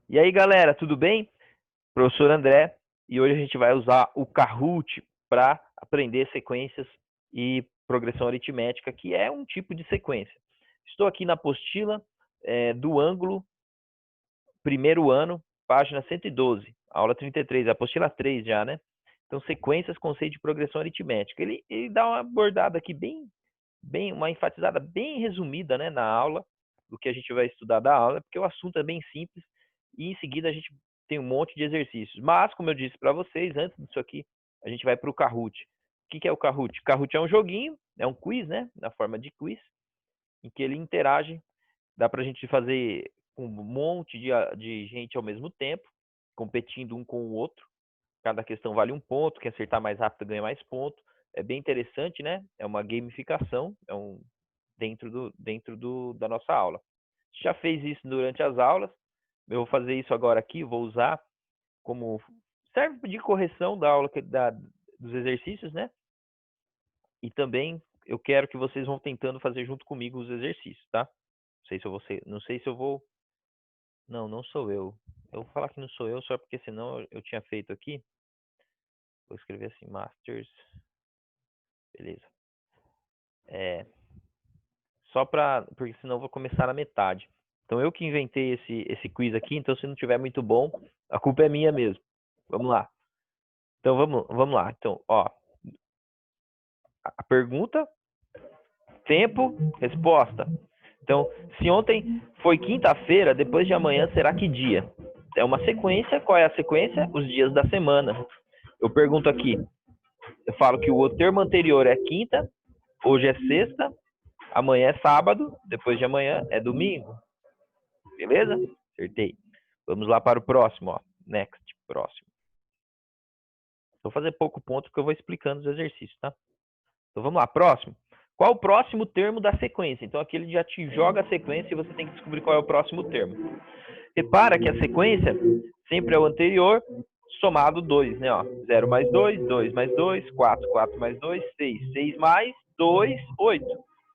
E aí, galera, tudo bem? Professor André, e hoje a gente vai usar o Kahoot para aprender sequências e progressão aritmética, que é um tipo de sequência. Estou aqui na apostila do ângulo, primeiro ano, página 112, aula 33, apostila 3 já, né? Então, sequências, conceito de progressão aritmética. Ele dá uma abordada aqui uma enfatizada bem resumida, né, na aula, do que a gente vai estudar da aula, porque o assunto é bem simples e em seguida a gente tem um monte de exercícios. Mas, como eu disse para vocês, antes disso aqui, a gente vai para o Kahoot. O que é o Kahoot? O Kahoot é um joguinho, é um quiz, né, na forma de quiz, em que ele interage, dá para a gente fazer com um monte de gente ao mesmo tempo, competindo um com o outro. Cada questão vale um ponto, quem acertar mais rápido ganha mais ponto. É bem interessante, né? É uma gamificação, da nossa aula. Já fez isso durante as aulas, eu vou fazer isso agora aqui, vou usar como serve de correção da aula dos exercícios, né? E também eu quero que vocês vão tentando fazer junto comigo os exercícios, tá? Não sei se eu vou. Não, não sou eu. Eu vou falar que não sou eu, só porque senão eu tinha feito aqui. Vou escrever assim, Masters. Beleza. Porque senão eu vou começar na metade. Então eu que inventei esse quiz aqui, então se não tiver muito bom, a culpa é minha mesmo. Vamos lá. Então vamos lá. Então, ó, a pergunta, tempo, resposta. Então, se ontem foi quinta-feira, depois de amanhã será que dia? É uma sequência. Qual é a sequência? Os dias da semana. Eu pergunto aqui. Eu falo que o termo anterior é quinta, hoje é sexta, amanhã é sábado, depois de amanhã é domingo. Beleza? Acertei. Vamos lá para o próximo, ó. Next, próximo. Vou fazer pouco ponto porque eu vou explicando os exercícios, tá? Então vamos lá, próximo. Qual o próximo termo da sequência? Então aqui ele já te joga a sequência e você tem que descobrir qual é o próximo termo. Repara que a sequência sempre é o anterior somado 2, né? Ó, 0 mais 2, 2 mais 2, 4, 4 mais 2, 6. 6 mais 2, 8.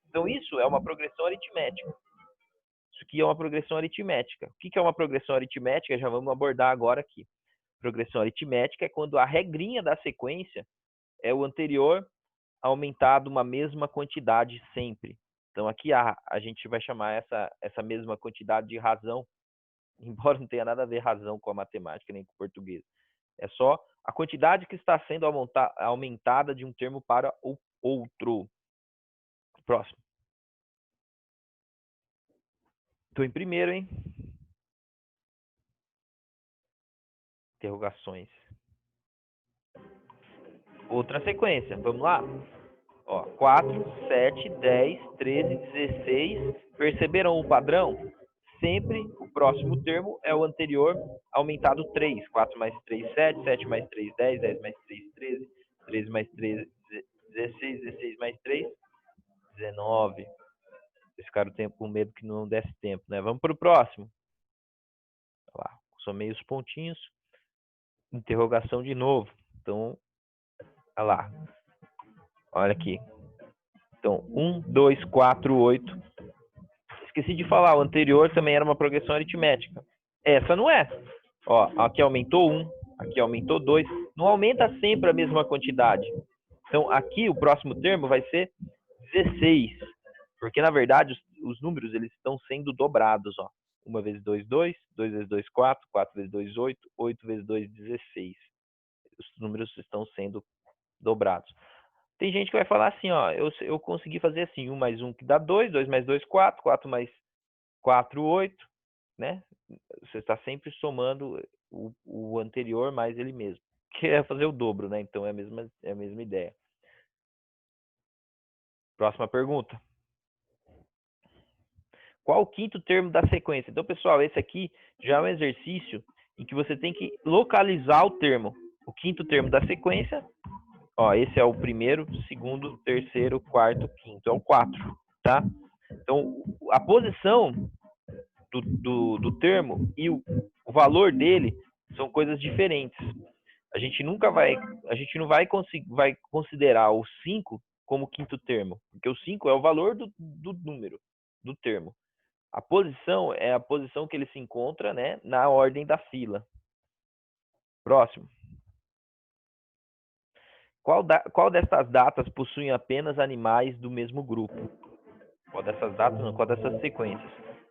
Então isso é uma progressão aritmética. Isso aqui é uma progressão aritmética. O que é uma progressão aritmética? Já vamos abordar agora aqui. Progressão aritmética é quando a regrinha da sequência é o anterior aumentado uma mesma quantidade sempre. Então aqui a gente vai chamar essa mesma quantidade de razão, embora não tenha nada a ver razão com a matemática nem com o português. É só a quantidade que está sendo aumentada de um termo para o outro. Próximo. Estou em primeiro, hein? Interrogações. Outra sequência, vamos lá? Ó, 4, 7, 10, 13, 16. Perceberam o padrão? Sempre o próximo termo é o anterior aumentado 3. 4 mais 3, 7. 7 mais 3, 10. 10 mais 3, 13. 13 mais 3, 16. 16 mais 3, 19. Vocês ficaram com medo que não desse tempo, né? Vamos para o próximo. Olha lá, somei os pontinhos. Interrogação de novo. Então, olha lá. Olha aqui. Então, 1, 2, 4, 8. Esqueci de falar, o anterior também era uma progressão aritmética. Essa não é. Ó, aqui aumentou 1, aqui aumentou 2. Não aumenta sempre a mesma quantidade. Então, aqui o próximo termo vai ser 16. Porque, na verdade, os números eles estão sendo dobrados. Ó. 1 vezes 2, 2. 2 vezes 2, 4. 4 vezes 2, 8. 8 vezes 2, 16. Os números estão sendo dobrados. Tem gente que vai falar assim, ó, eu consegui fazer assim, 1 mais 1 que dá 2, 2 mais 2, 4, 4 mais 4, 8, né? Você está sempre somando o anterior mais ele mesmo, que é fazer o dobro, né? Então é a mesma ideia. Próxima pergunta. Qual o quinto termo da sequência? Então, pessoal, esse aqui já é um exercício em que você tem que localizar o termo. O quinto termo da sequência, ó, esse é o primeiro, segundo, terceiro, quarto, quinto. É o 4, tá? Então, a posição do termo e o valor dele são coisas diferentes. A gente não vai considerar o 5 como quinto termo, porque o 5 é o valor do número, do termo. A posição é a posição que ele se encontra, né, na ordem da fila. Próximo. Qual dessas datas possuem apenas animais do mesmo grupo? Qual dessas datas? Não, qual dessas sequências?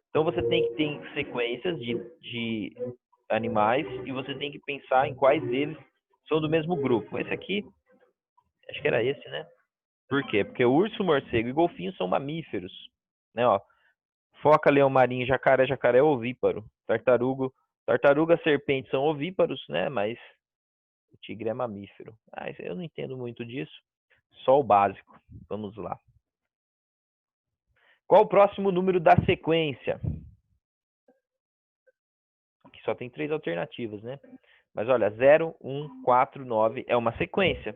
Então você tem que ter sequências de animais e você tem que pensar em quais deles são do mesmo grupo. Esse aqui, acho que era esse, né? Por quê? Porque o urso, morcego e golfinho são mamíferos, né? Ó, foca, leão marinho, jacaré é ovíparo. Tartaruga, serpente são ovíparos, né? Mas o tigre é mamífero. Ah, eu não entendo muito disso. Só o básico. Vamos lá. Qual o próximo número da sequência? Aqui só tem 3 alternativas, né? Mas olha, 0, 1, 4, 9 é uma sequência.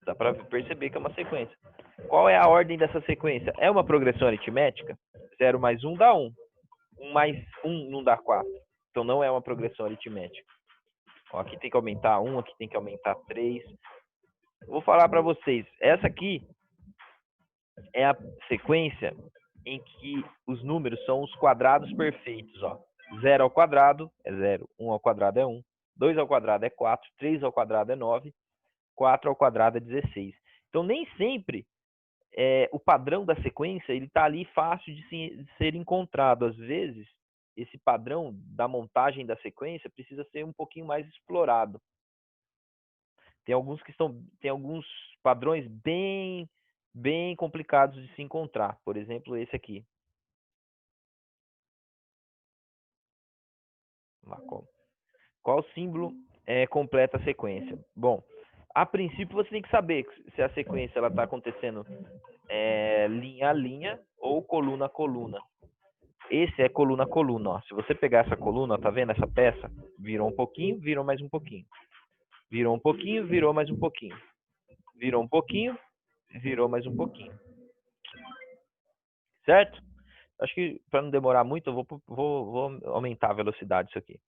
Dá para perceber que é uma sequência. Qual é a ordem dessa sequência? É uma progressão aritmética? 0 mais 1 dá 1. 1 mais 1 não dá 4. Então não é uma progressão aritmética. Ó, aqui tem que aumentar 1, aqui tem que aumentar 3. Vou falar para vocês. Essa aqui é a sequência em que os números são os quadrados perfeitos. Ó. 0 ao quadrado é 0, 1 ao quadrado é 1, 2 ao quadrado é 4, 3 ao quadrado é 9, 4 ao quadrado é 16. Então, nem sempre o padrão da sequência ele está ali fácil de ser encontrado. Às vezes, esse padrão da montagem da sequência precisa ser um pouquinho mais explorado. Tem alguns padrões bem complicados de se encontrar. Por exemplo, esse aqui. Qual símbolo completa a sequência? Bom, a princípio você tem que saber se a sequência está acontecendo linha a linha ou coluna a coluna. Esse é coluna a coluna. Ó. Se você pegar essa coluna, tá vendo essa peça? Virou um pouquinho, virou mais um pouquinho. Virou um pouquinho, virou mais um pouquinho. Virou um pouquinho, virou mais um pouquinho. Certo? Acho que para não demorar muito, eu vou aumentar a velocidade disso aqui.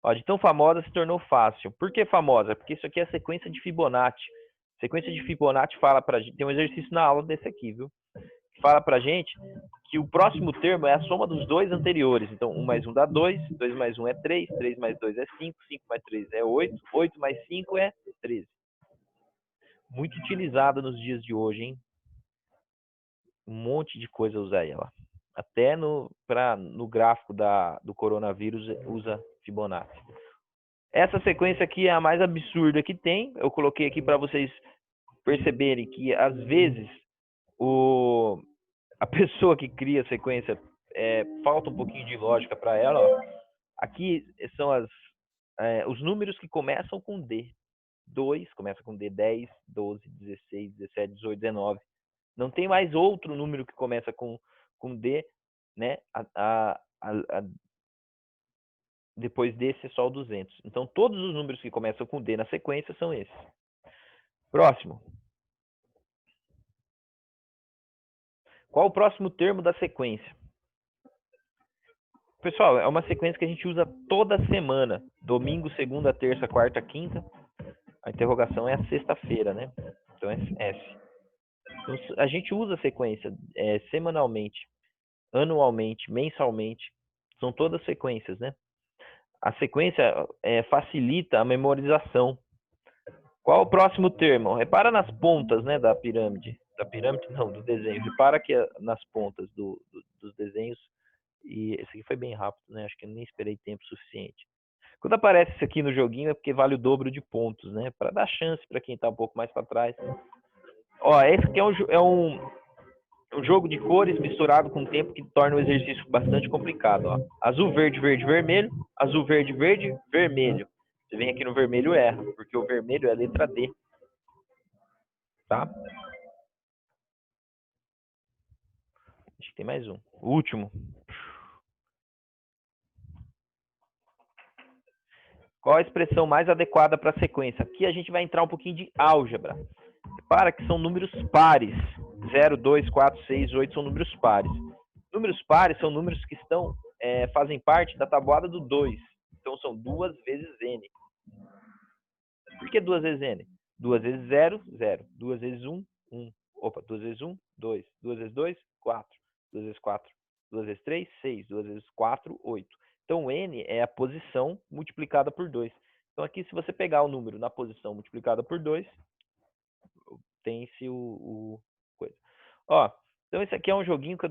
Ó, de tão famosa se tornou fácil. Por que famosa? Porque isso aqui é a sequência de Fibonacci. Sequência de Fibonacci fala para gente, tem um exercício na aula desse aqui, viu? Fala para gente que o próximo termo é a soma dos dois anteriores. Então, 1 mais 1 dá 2, 2 mais 1 é 3, 3 mais 2 é 5, 5 mais 3 é 8, 8 mais 5 é 13. Muito utilizada nos dias de hoje, hein? Um monte de coisa usa ela. Até no gráfico do coronavírus usa Fibonacci. Essa sequência aqui é a mais absurda que tem. Eu coloquei aqui para vocês perceberem que, às vezes, a pessoa que cria a sequência falta um pouquinho de lógica para ela. Ó. Aqui são os números que começam com D. 2 começa com D, 10, 12, 16, 17, 18, 19. Não tem mais outro número que começa com D, né? Depois desse é só o 200. Então, todos os números que começam com D na sequência são esses. Próximo. Qual o próximo termo da sequência? Pessoal, é uma sequência que a gente usa toda semana. Domingo, segunda, terça, quarta, quinta. A interrogação é a sexta-feira, né? Então é S. Então, a gente usa a sequência semanalmente, anualmente, mensalmente. São todas sequências, né? A sequência facilita a memorização. Qual o próximo termo? Repara nas pontas, né, da pirâmide. Da pirâmide, não, do desenho. Repara que nas pontas dos desenhos. E esse aqui foi bem rápido, né? Acho que eu nem esperei tempo suficiente. Quando aparece isso aqui no joguinho é porque vale o dobro de pontos, né? Para dar chance para quem está um pouco mais para trás. Ó, esse aqui é um jogo de cores misturado com tempo que torna o exercício bastante complicado. Ó. Azul, verde, verde, vermelho. Azul, verde, verde, vermelho. Você vem aqui no vermelho erra, porque o vermelho é a letra D. Tá? Acho que tem mais um. O último. Qual a expressão mais adequada para a sequência? Aqui a gente vai entrar um pouquinho de álgebra. Repara que são números pares. 0, 2, 4, 6, 8 são números pares. Números pares são números que fazem parte da tabuada do 2. Então são 2 vezes n. Por que 2 vezes n? 2 vezes 0, 0. 2 vezes 1, 1. Opa, 2 vezes 1, 2. 2 vezes 2, 4. 2 vezes 4, 2 vezes 3, 6. 2 vezes 4, 8. Então, o n é a posição multiplicada por 2. Então, aqui, se você pegar o número na posição multiplicada por 2, tem-se coisa. Ó, então esse aqui é um joguinho que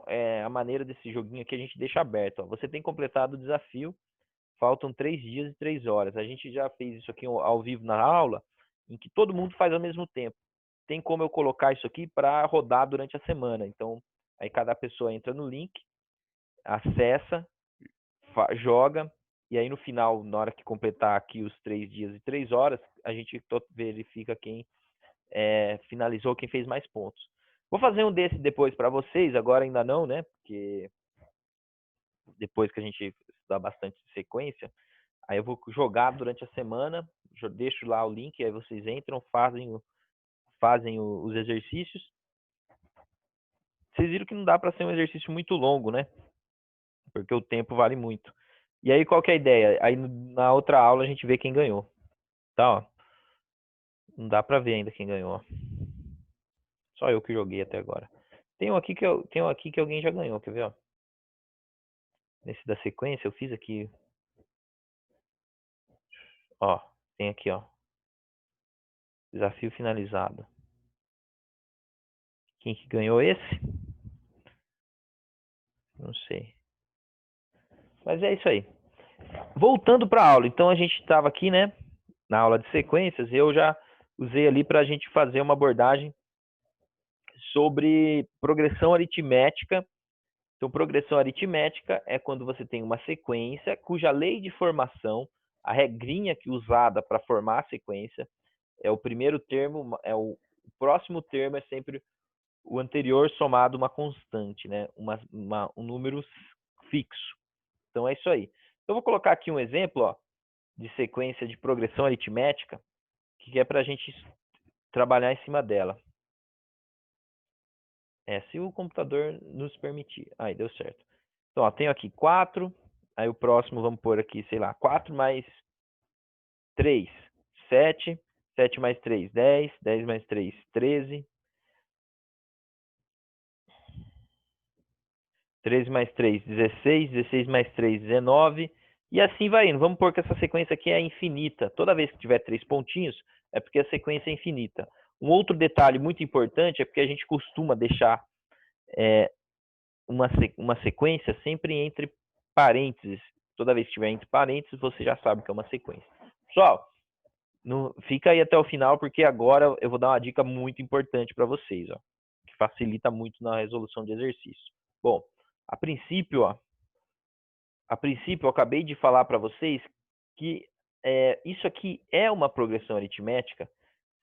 é a maneira desse joguinho aqui a gente deixa aberto. Ó. Você tem completado o desafio, faltam 3 dias e 3 horas. A gente já fez isso aqui ao vivo na aula, em que todo mundo faz ao mesmo tempo. Tem como eu colocar isso aqui para rodar durante a semana. Então, aí cada pessoa entra no link, acessa, joga, e aí no final, na hora que completar aqui os 3 dias e 3 horas, a gente verifica quem finalizou, quem fez mais pontos. Vou fazer um desse depois para vocês, agora ainda não, né? Porque depois que a gente estudar bastante sequência, aí eu vou jogar durante a semana, deixo lá o link, aí vocês entram, fazem os exercícios. Vocês viram que não dá para ser um exercício muito longo, né? Porque o tempo vale muito. E aí, qual que é a ideia? Aí na outra aula a gente vê quem ganhou. Tá, ó. Não dá para ver ainda quem ganhou. Só eu que joguei até agora. Tem um aqui que alguém já ganhou, quer ver, ó? Nesse da sequência, eu fiz aqui. Ó, tem aqui, ó. Desafio finalizado. Quem que ganhou esse? Não sei. Mas é isso aí. Voltando para a aula. Então, a gente estava aqui, né? Na aula de sequências. Eu já usei ali para a gente fazer uma abordagem sobre progressão aritmética. Então, progressão aritmética é quando você tem uma sequência cuja lei de formação, a regrinha que usada para formar a sequência, é o primeiro termo, o próximo termo é sempre o anterior somado uma constante, né? Um número fixo. Então, é isso aí. Então, eu vou colocar aqui um exemplo, ó, de sequência de progressão aritmética, que é para a gente trabalhar em cima dela. Se o computador nos permitir. Aí, deu certo. Então, ó, tenho aqui 4, aí o próximo vamos pôr aqui, sei lá, 4 mais 3, 7, 7 mais 3, 10, 10 mais 3, 13, 13 mais 3, 16, 16 mais 3, 19, e assim vai indo. Vamos pôr que essa sequência aqui é infinita. Toda vez que tiver 3 pontinhos, é porque a sequência é infinita. Um outro detalhe muito importante é porque a gente costuma deixar uma sequência sempre entre parênteses. Toda vez que tiver entre parênteses, você já sabe que é uma sequência. Pessoal, fica aí até o final, porque agora eu vou dar uma dica muito importante para vocês, ó, que facilita muito na resolução de exercício. Bom, a princípio, eu acabei de falar para vocês que isso aqui é uma progressão aritmética,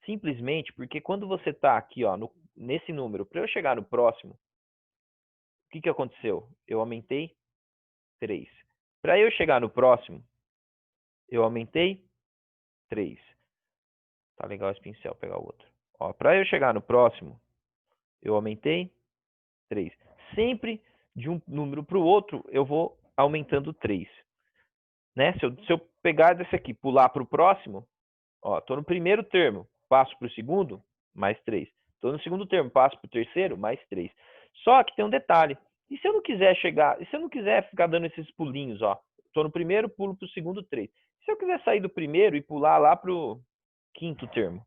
simplesmente porque quando você está aqui, ó, nesse número, para eu chegar no próximo, o que aconteceu? Eu aumentei 3. Para eu chegar no próximo, eu aumentei 3. Tá legal esse pincel, pegar o outro. Para eu chegar no próximo, eu aumentei 3. Sempre de um número para o outro, eu vou aumentando 3. Né? Se eu pegar desse aqui, pular para o próximo, estou no primeiro termo, passo para o segundo, mais 3. Estou no segundo termo, passo para o terceiro, mais 3. Só que tem um detalhe. E se eu não quiser ficar dando esses pulinhos, estou no primeiro, pulo para o segundo, 3. Se eu quiser sair do primeiro e pular lá para o quinto termo,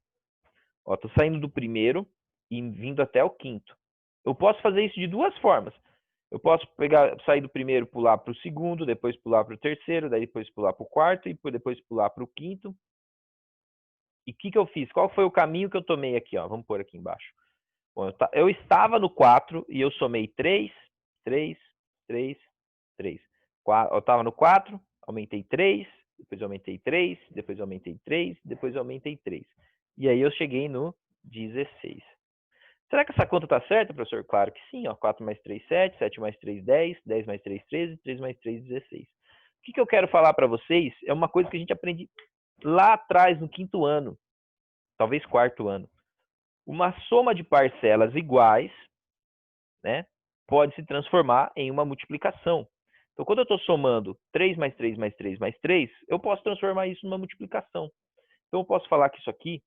estou saindo do primeiro e vindo até o quinto. Eu posso fazer isso de duas formas. Eu posso sair do primeiro, pular para o segundo, depois pular para o terceiro, daí depois pular para o quarto e depois pular para o quinto. E o que eu fiz? Qual foi o caminho que eu tomei aqui? Vamos pôr aqui embaixo. Bom, eu estava no 4 e eu somei 3, 3, 3, 3. Eu estava no 4, aumentei 3, depois aumentei 3, depois aumentei 3, depois aumentei 3. E aí eu cheguei no 16. Será que essa conta está certa, professor? Claro que sim. 4 mais 3, 7, 7 mais 3, 10, 10 mais 3, 13, 3 mais 3, 16. O que eu quero falar para vocês é uma coisa que a gente aprende lá atrás, no quinto ano, talvez quarto ano. Uma soma de parcelas iguais, né, pode se transformar em uma multiplicação. Então, quando eu estou somando 3 mais 3 mais 3 mais 3, eu posso transformar isso numa multiplicação. Então, eu posso falar que isso aqui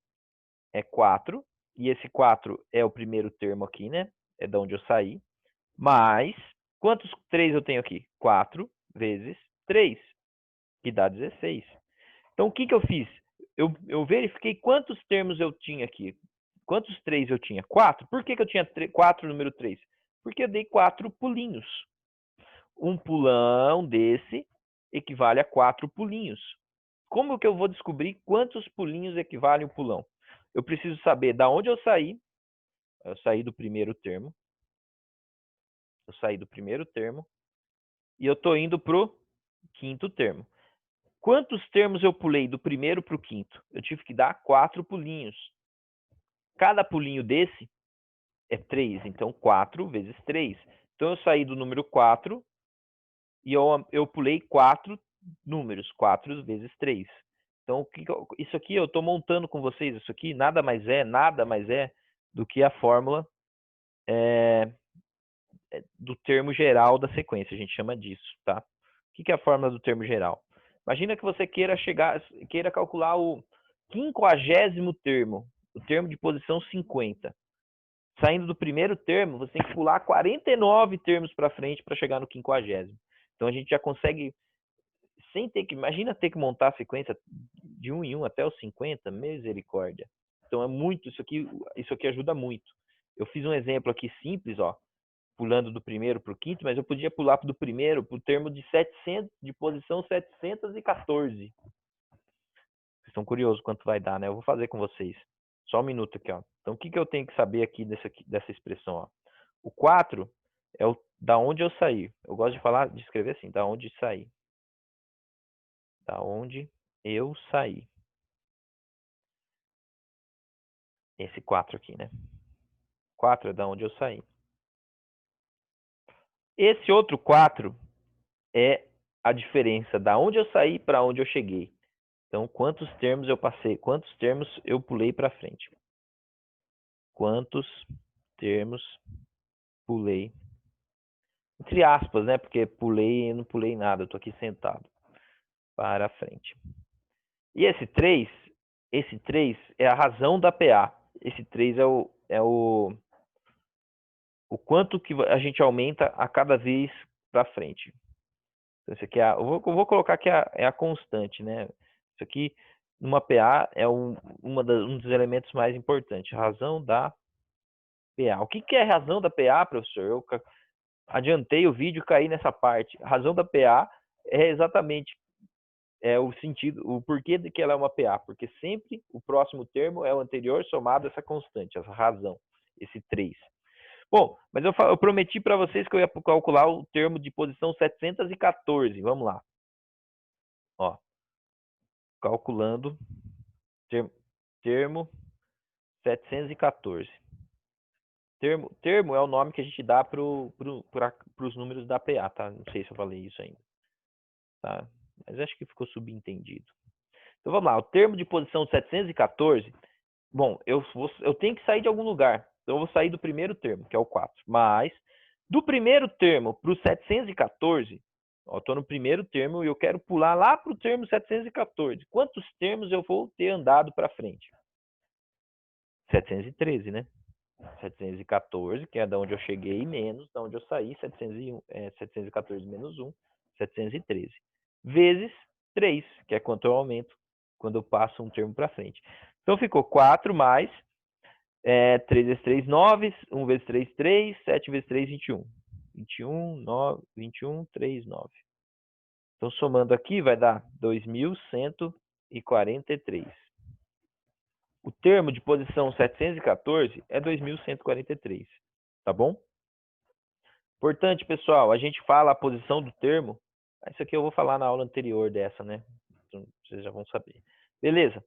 é 4, e esse 4 é o primeiro termo aqui, né? É de onde eu saí, mais Quantos 3 eu tenho aqui? 4 vezes 3, que dá 16. Então, o que que eu fiz? Eu verifiquei quantos termos eu tinha aqui. Quantos 3 eu tinha? 4. Por que que eu tinha 4 número 3? Porque eu dei 4 pulinhos. Um pulão desse equivale a 4 pulinhos. Como que eu vou descobrir quantos pulinhos equivale um pulão? Eu preciso saber da onde eu saí. Eu saí do primeiro termo. Eu saí do primeiro termo. E eu estou indo para o quinto termo. Quantos termos eu pulei do primeiro para o quinto? Eu tive que dar 4 pulinhos. Cada pulinho desse é 3. Então, 4 vezes 3. Então, eu saí do número 4 e eu pulei 4 números. 4 vezes 3. Então, isso aqui eu estou montando com vocês. Isso aqui nada mais é do que a fórmula do termo geral da sequência. A gente chama disso, tá? O que é a fórmula do termo geral? Imagina que você queira calcular o 50º termo, o termo de posição 50. Saindo do primeiro termo, você tem que pular 49 termos para frente para chegar no 50º. Então a gente já consegue, sem ter que, imagina ter que montar a sequência de 1 em 1 até os 50, misericórdia. Então é muito, isso aqui ajuda muito. Eu fiz um exemplo aqui simples, ó, pulando do primeiro para o quinto, mas eu podia pular do primeiro para o termo de 700, de posição 714. Vocês estão curiosos quanto vai dar, né? Eu vou fazer com vocês. Só um minuto aqui, ó. Então, o que eu tenho que saber aqui dessa expressão, ó? O 4 é da onde eu saí. Eu gosto de escrever assim, da onde saí. Da onde eu saí. Esse 4 aqui, né? 4 é da onde eu saí. Esse outro 4 é a diferença da onde eu saí para onde eu cheguei. Então, quantos termos eu passei? Quantos termos eu pulei para frente? Quantos termos pulei? Entre aspas, né? Porque pulei e não pulei nada. Eu estou aqui sentado. Para frente. E esse 3 é a razão da PA. Esse 3 é o quanto que a gente aumenta a cada vez para frente. Então, isso aqui eu vou colocar que é a constante, né? Isso aqui, numa PA, é um dos elementos mais importantes. Razão da PA. O que é a razão da PA, professor? Eu adiantei o vídeo e caí nessa parte. A razão da PA é exatamente o sentido, o porquê de que ela é uma PA. Porque sempre o próximo termo é o anterior somado a essa constante, essa razão, esse 3. Bom, mas eu prometi para vocês que eu ia calcular o termo de posição 714. Vamos lá. Ó, calculando termo 714. Termo é o nome que a gente dá para os números da PA, tá? Não sei se eu falei isso ainda. Tá? Mas acho que ficou subentendido. Então vamos lá. O termo de posição 714. Bom, eu tenho que sair de algum lugar. Então eu vou sair do primeiro termo, que é o 4. Mas do primeiro termo para o 714, eu estou no primeiro termo e eu quero pular lá para o termo 714. Quantos termos eu vou ter andado para frente? 713, né? 714, que é da onde eu cheguei, menos da onde eu saí, 714 menos 1, 713. Vezes 3, que é quanto eu aumento quando eu passo um termo para frente. Então ficou 4 mais 3 vezes 3, 9, 1 vezes 3, 3, 7 vezes 3, 21. 21, 3, 9. Então, somando aqui, vai dar 2.143. O termo de posição 714 é 2.143, tá bom? Importante, pessoal, a gente fala a posição do termo. Isso aqui eu vou falar na aula anterior dessa, né? Então, vocês já vão saber. Beleza.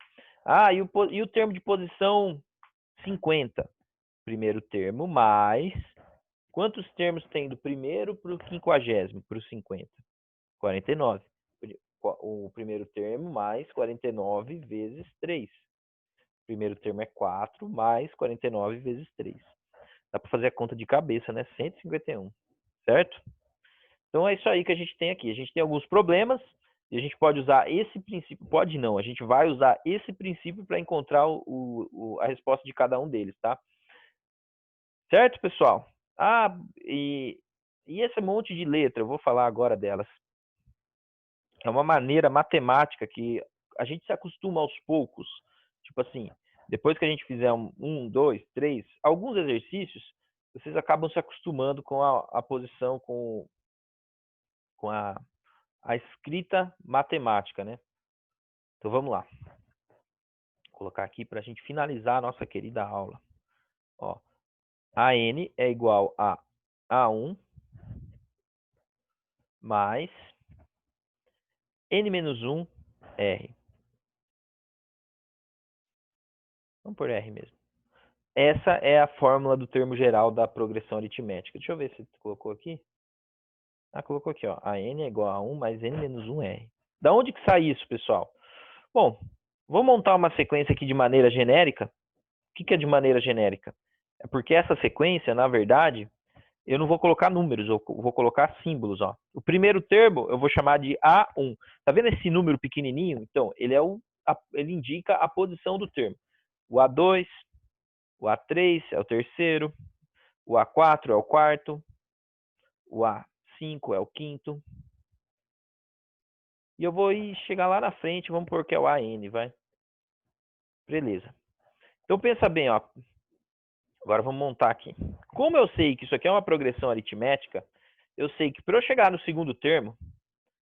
E o termo de posição 50? Primeiro termo mais... Quantos termos tem do primeiro para o 50º, para o 50? 49. O primeiro termo mais 49 vezes 3. O primeiro termo é 4 mais 49 vezes 3. Dá para fazer a conta de cabeça, né? 151. Certo? Então é isso aí que a gente tem aqui. A gente tem alguns problemas e a gente pode usar esse princípio. Pode não, a gente vai usar esse princípio para encontrar a resposta de cada um deles, tá? Certo, pessoal? E E esse monte de letra, eu vou falar agora delas. É uma maneira matemática que a gente se acostuma aos poucos. Tipo assim, depois que a gente fizer um, dois, três, alguns exercícios, vocês acabam se acostumando com a posição, com a escrita matemática, né? Então vamos lá. Vou colocar aqui para a gente finalizar a nossa querida aula. Ó, AN é igual a A1 mais N-1 R. Vamos por R mesmo. Essa é a fórmula do termo geral da progressão aritmética. Deixa eu ver se colocou aqui. Ah, colocou aqui, ó. A N é igual a 1 mais N menos 1R. Da onde que sai isso, pessoal? Bom, vou montar uma sequência aqui de maneira genérica. O que é de maneira genérica? É porque essa sequência, na verdade, eu não vou colocar números, eu vou colocar símbolos, ó. O primeiro termo eu vou chamar de A1. Tá vendo esse número pequenininho? Então, ele indica a posição do termo. O A2, o A3 é o terceiro, o A4 é o quarto, o A5 é o quinto. E eu vou chegar lá na frente, vamos pôr que é o AN, vai? Beleza. Então pensa bem, ó. Agora vamos montar aqui. Como eu sei que isso aqui é uma progressão aritmética, eu sei que para eu chegar no segundo termo,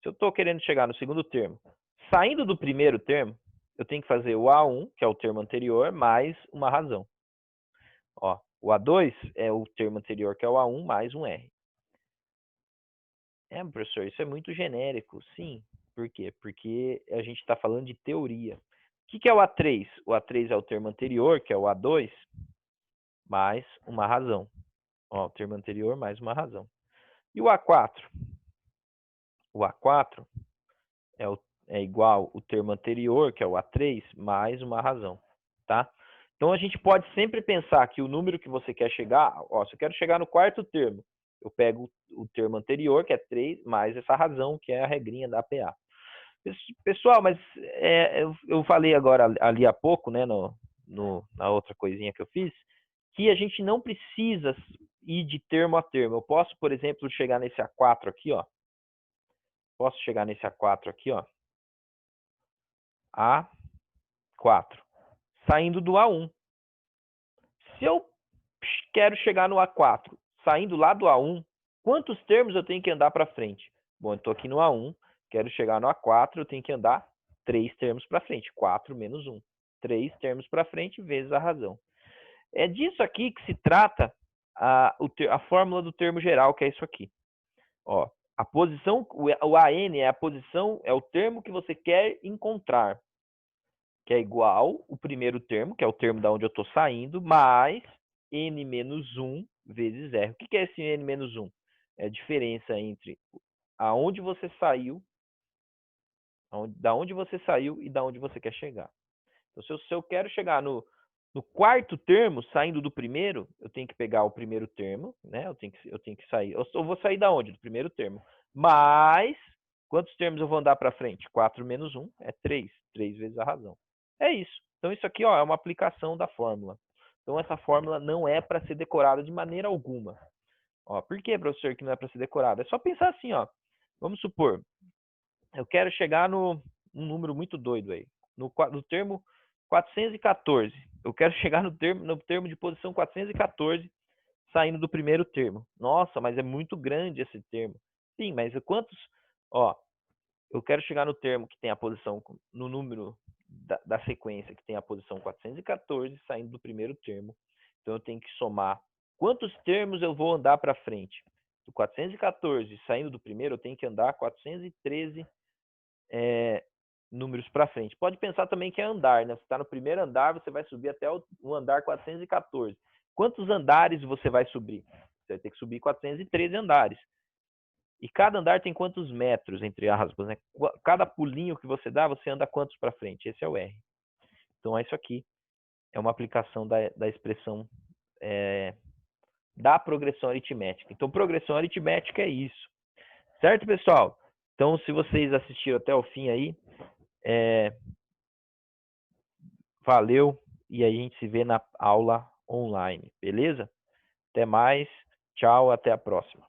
se eu estou querendo chegar no segundo termo, saindo do primeiro termo, eu tenho que fazer o A1, que é o termo anterior, mais uma razão. Ó, o A2 é o termo anterior, que é o A1, mais um R. É, professor, isso é muito genérico. Sim. Por quê? Porque a gente está falando de teoria. O que é o A3? O A3 é o termo anterior, que é o A2, mais uma razão. Ó, o termo anterior mais uma razão. E o A4? O A4 é igual o termo anterior, que é o A3, mais uma razão. Tá? Então, a gente pode sempre pensar que o número que você quer chegar, ó, se eu quero chegar no quarto termo, eu pego o termo anterior, que é 3, mais essa razão, que é a regrinha da APA. Pessoal, mas eu falei agora ali há pouco, né, na outra coisinha que eu fiz, que a gente não precisa ir de termo a termo. Eu posso, por exemplo, chegar nesse A4 aqui, ó. Posso chegar nesse A4 aqui, ó. A4. Saindo do A1. Se eu quero chegar no A4, saindo lá do A1, quantos termos eu tenho que andar para frente? Bom, eu estou aqui no A1, quero chegar no A4, eu tenho que andar 3 termos para frente. 4 menos 1. 3 termos para frente vezes a razão. É disso aqui que se trata a fórmula do termo geral, que é isso aqui. Ó, a posição, o AN é a posição, é o termo que você quer encontrar, que é igual o primeiro termo, que é o termo da onde eu estou saindo, mais N menos 1 vezes R. O que é esse N menos 1? É a diferença entre aonde você saiu, da onde você saiu e da onde você quer chegar. Então, se eu quero chegar no quarto termo, saindo do primeiro, eu tenho que pegar o primeiro termo, né? Eu tenho que sair. Eu vou sair da onde? Do primeiro termo. Mas, quantos termos eu vou andar para frente? 4 menos 1 é 3. 3 vezes a razão. É isso. Então, isso aqui, ó, é uma aplicação da fórmula. Então, essa fórmula não é para ser decorada de maneira alguma. Ó, por que, professor, que não é para ser decorada? É só pensar assim, ó. Vamos supor, eu quero chegar um número muito doido aí. No termo 414. Eu quero chegar no termo de posição 414, saindo do primeiro termo. Nossa, mas é muito grande esse termo. Sim, mas quantos... Ó, eu quero chegar no termo que tem a posição, no número da sequência que tem a posição 414, saindo do primeiro termo. Então, eu tenho que somar quantos termos eu vou andar para frente. Do 414, saindo do primeiro, eu tenho que andar 413 números para frente. Pode pensar também que é andar, né? Você está no primeiro andar, você vai subir até o andar 414. Quantos andares você vai subir? Você vai ter que subir 413 andares. E cada andar tem quantos metros, entre aspas, né? Cada pulinho que você dá, você anda quantos para frente? Esse é o R. Então, é isso aqui. É uma aplicação da expressão da progressão aritmética. Então, progressão aritmética é isso. Certo, pessoal? Então, se vocês assistiram até o fim aí, valeu e a gente se vê na aula online, beleza? Até mais, tchau, até a próxima.